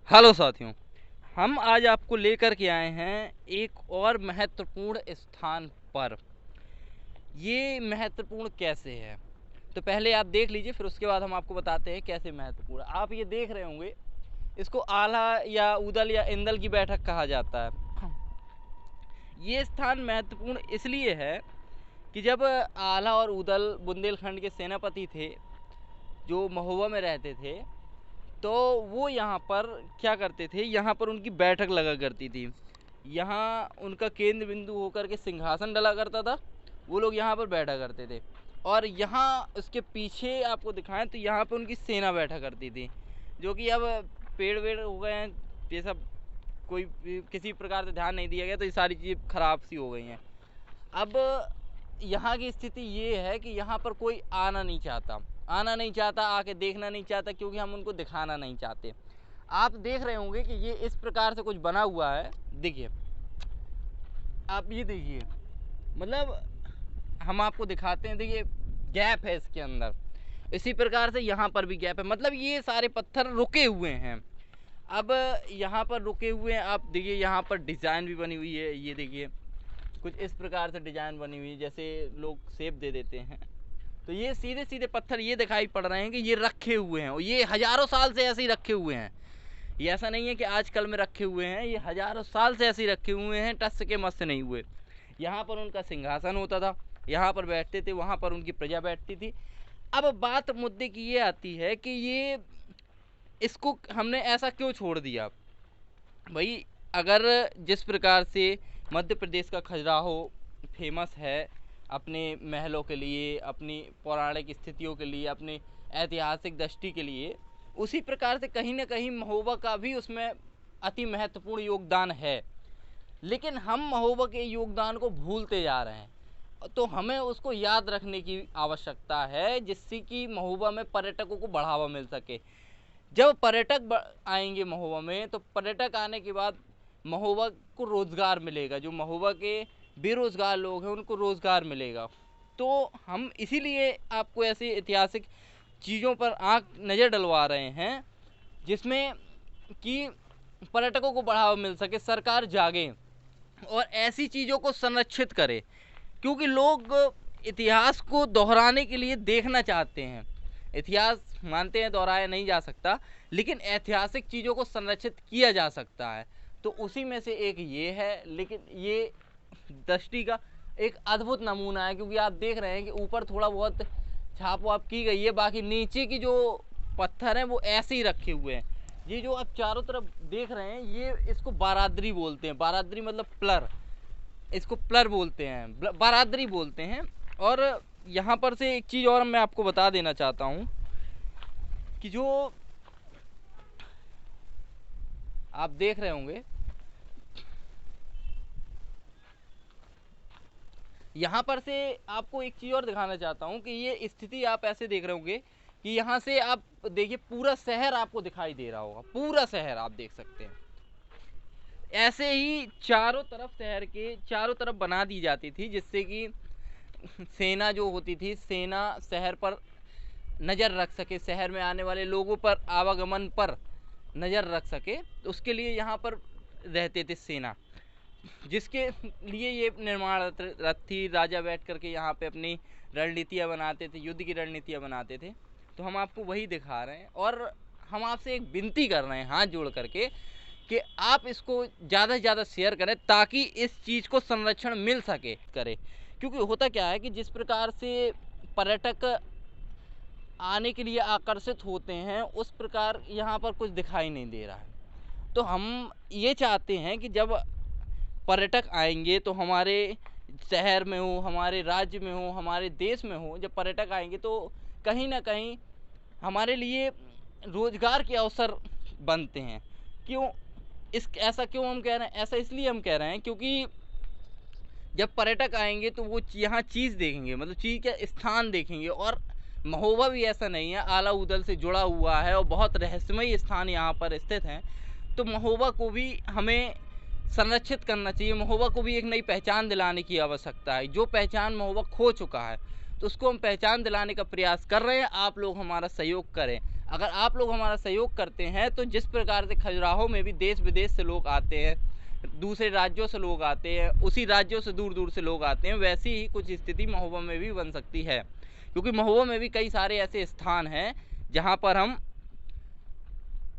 Hello साथियों, हम आज आपको लेकर के आए हैं एक और महत्वपूर्ण स्थान पर। ये महत्वपूर्ण कैसे है तो पहले आप देख लीजिए, फिर उसके बाद हम आपको बताते हैं कैसे महत्वपूर्ण। आप ये देख रहे होंगे, इसको आला या उदल या इंदल की बैठक कहा जाता है। ये स्थान महत्वपूर्ण इसलिए है कि जब आला और उदल बुंदेलखंड के सेनापति थे जो महोबा में रहते थे, तो वो यहाँ पर क्या करते थे, यहाँ पर उनकी बैठक लगा करती थी। यहाँ उनका केंद्र बिंदु होकर के सिंहासन डला करता था, वो लोग यहाँ पर बैठा करते थे। और यहाँ उसके पीछे आपको दिखाएं तो यहाँ पर उनकी सेना बैठा करती थी, जो कि अब पेड़ वेड़ हो गए हैं, ये सब कोई किसी प्रकार से ध्यान नहीं दिया गया, तो ये सारी चीज़ें खराब सी हो गई हैं। अब यहाँ की स्थिति ये है कि यहाँ पर कोई आना नहीं चाहता, आके देखना नहीं चाहता, क्योंकि हम उनको दिखाना नहीं चाहते। आप देख रहे होंगे कि ये इस प्रकार से कुछ बना हुआ है। देखिए, आप ये देखिए, मतलब हम आपको दिखाते हैं। देखिए, गैप है इसके अंदर, इसी प्रकार से यहाँ पर भी गैप है, मतलब ये सारे पत्थर रुके हुए हैं। अब यहाँ पर रुके हुए हैं, आप देखिए यहाँ पर डिज़ाइन भी बनी हुई है। ये देखिए, कुछ इस प्रकार से डिज़ाइन बनी हुई है, जैसे लोग शेप दे देते हैं। तो ये सीधे सीधे पत्थर ये दिखाई पड़ रहे हैं कि ये रखे हुए हैं, और ये हज़ारों साल से ऐसे ही रखे हुए हैं। ये ऐसा नहीं है कि आजकल में रखे हुए हैं, ये हज़ारों साल से ऐसे ही रखे हुए हैं, टस के मस से नहीं हुए। यहाँ पर उनका सिंहासन होता था, यहाँ पर बैठते थे, वहाँ पर उनकी प्रजा बैठती थी। अब बात मुद्दे की ये आती है कि ये इसको हमने ऐसा क्यों छोड़ दिया भाई। अगर जिस प्रकार से मध्य प्रदेश का खजुराहो फेमस है अपने महलों के लिए, अपनी पौराणिक स्थितियों के लिए, अपनी ऐतिहासिक दृष्टि के लिए, उसी प्रकार से कहीं ना कहीं महोबा का भी उसमें अति महत्वपूर्ण योगदान है। लेकिन हम महोबा के योगदान को भूलते जा रहे हैं, तो हमें उसको याद रखने की आवश्यकता है, जिससे कि महोबा में पर्यटकों को बढ़ावा मिल सके। जब पर्यटक आएंगे महोबा में, तो पर्यटक आने के बाद महोबा को रोज़गार मिलेगा, जो महोबा के बेरोज़गार लोग हैं उनको रोज़गार मिलेगा। तो हम इसीलिए आपको ऐसी ऐतिहासिक चीज़ों पर आँख नज़र डलवा रहे हैं, जिसमें कि पर्यटकों को बढ़ावा मिल सके, सरकार जागे और ऐसी चीज़ों को संरक्षित करे, क्योंकि लोग इतिहास को दोहराने के लिए देखना चाहते हैं। इतिहास मानते हैं दोहराया नहीं जा सकता, लेकिन ऐतिहासिक चीज़ों को संरक्षित किया जा सकता है। तो उसी में से एक ये है, लेकिन ये दृष्टि का एक अद्भुत नमूना है, क्योंकि आप देख रहे हैं कि ऊपर थोड़ा बहुत छाप वाप की गई है, बाकी नीचे की जो पत्थर हैं वो ऐसे ही रखे हुए हैं। ये जो आप चारों तरफ देख रहे हैं, ये इसको बारादरी बोलते हैं। बारादरी मतलब प्लर, इसको प्लर बोलते हैं, बारादरी बोलते हैं। और यहाँ पर से एक चीज़ और मैं आपको बता देना चाहता हूँ कि जो आप देख रहे होंगे, यहाँ पर से आपको एक चीज़ और दिखाना चाहता हूँ कि ये स्थिति आप ऐसे देख रहे होंगे कि यहाँ से आप देखिए पूरा शहर आपको दिखाई दे रहा होगा, पूरा शहर आप देख सकते हैं। ऐसे ही चारों तरफ शहर के चारों तरफ बना दी जाती थी, जिससे कि सेना जो होती थी, सेना शहर पर नज़र रख सके, शहर में आने वाले लोगों पर, आवागमन पर नज़र रख सके। तो उसके लिए यहाँ पर रहते थे सेना, जिसके लिए ये निर्माण रथ थी। राजा बैठ करके यहाँ पे अपनी रणनीतियाँ बनाते थे, युद्ध की रणनीतियाँ बनाते थे। तो हम आपको वही दिखा रहे हैं, और हम आपसे एक विनती कर रहे हैं हाथ जोड़ करके कि आप इसको ज़्यादा से ज़्यादा शेयर करें, ताकि इस चीज़ को संरक्षण मिल सके करे। क्योंकि होता क्या है कि जिस प्रकार से पर्यटक आने के लिए आकर्षित होते हैं, उस प्रकार यहाँ पर कुछ दिखाई नहीं दे रहा है। तो हम ये चाहते हैं कि जब पर्यटक आएंगे, तो हमारे शहर में हो, हमारे राज्य में हो, हमारे देश में हो, जब पर्यटक आएंगे तो कहीं ना कहीं हमारे लिए रोज़गार के अवसर बनते हैं। क्यों ऐसा क्यों हम कह रहे हैं? ऐसा इसलिए हम कह रहे हैं क्योंकि जब पर्यटक आएंगे तो वो यहाँ चीज़ देखेंगे, मतलब चीज़ का स्थान देखेंगे। और महोबा भी ऐसा नहीं है, आला उदल से जुड़ा हुआ है और बहुत रहस्यमय स्थान यहाँ पर स्थित हैं। तो महोबा को भी हमें संरक्षित करना चाहिए, महोबा को भी एक नई पहचान दिलाने की आवश्यकता है। जो पहचान महोबा खो चुका है, तो उसको हम पहचान दिलाने का प्रयास कर रहे हैं। आप लोग हमारा सहयोग करें। अगर आप लोग हमारा सहयोग करते हैं तो जिस प्रकार से खजुराहो में भी देश विदेश से लोग आते हैं, दूसरे राज्यों से लोग आते हैं, उसी राज्यों से दूर दूर से लोग आते हैं, वैसी ही कुछ स्थिति महोबा में भी बन सकती है। क्योंकि महोबा में भी कई सारे ऐसे स्थान हैं जहाँ पर हम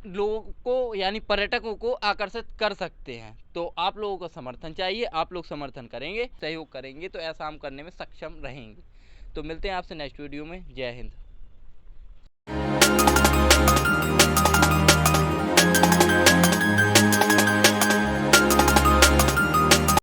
लोगों को यानी पर्यटकों को आकर्षित कर सकते हैं। तो आप लोगों को समर्थन चाहिए, आप लोग समर्थन करेंगे, सहयोग करेंगे तो ऐसा हम करने में सक्षम रहेंगे। तो मिलते हैं आपसे नेक्स्ट वीडियो में। जय हिंद।